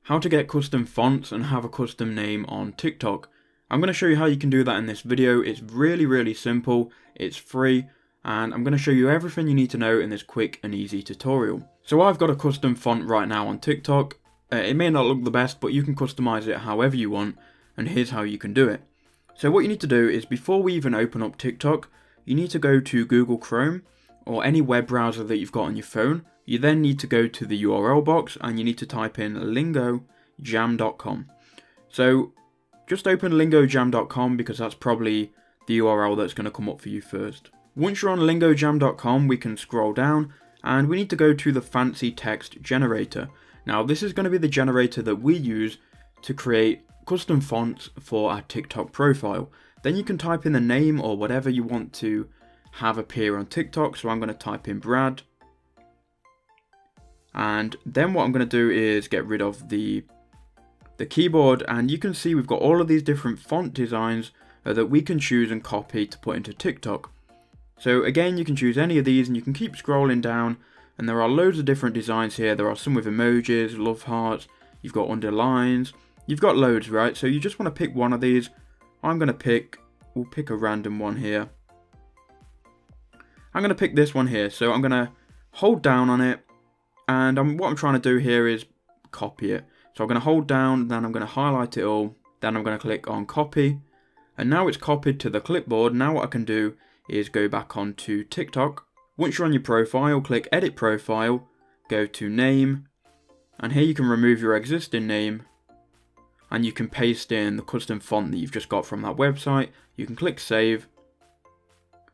how to get custom fonts and have a custom name on TikTok. I'm going to show you how you can do that in this video. It's really simple, it's free, and I'm going to show you everything you need to know in this quick and easy tutorial. So I've got a custom font right now on TikTok. It may not look the best, but you can customize it however you want, and here's how you can do it. So what you need to do is, before we even open up TikTok, you need to go to Google Chrome or any web browser that you've got on your phone. You then need to go to the URL box and you need to type in lingojam.com. So just open lingojam.com because that's probably the URL that's going to come up for you first. Once you're on lingojam.com, we can scroll down and we need to go to the fancy text generator. Now this is going to be the generator that we use to create custom fonts for our TikTok profile. Then you can type in the name or whatever you want to have appear on TikTok. So I'm going to type in Brad. And then what I'm going to do is get rid of the keyboard, and you can see we've got all of these different font designs that we can choose and copy to put into TikTok. So again, you can choose any of these and you can keep scrolling down, and there are loads of different designs here. There are some with emojis, love hearts, you've got underlines, you've got loads, right? So you just want to pick one of these. We'll pick a random one here. I'm going to pick this one here. So I'm going to hold down on it. And what I'm trying to do here is copy it. So I'm going to hold down, then I'm going to highlight it all, then I'm going to click on copy. And now it's copied to the clipboard. Now what I can do is go back onto TikTok. Once you're on your profile, click edit profile, go to name, and here you can remove your existing name, and you can paste in the custom font that you've just got from that website. You can click save,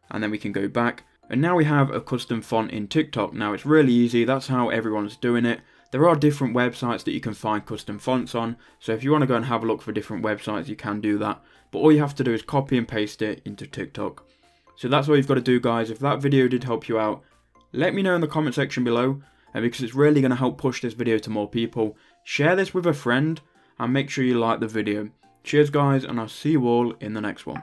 and then we can go back. And now we have a custom font in TikTok. Now it's really easy, that's how everyone's doing it. There are different websites that you can find custom fonts on, so if you want to go and have a look for different websites, you can do that. But all you have to do is copy and paste it into TikTok. So that's all you've got to do, guys. If that video did help you out, let me know in the comment section below, because it's really going to help push this video to more people. Share this with a friend, and make sure you like the video. Cheers, guys, and I'll see you all in the next one.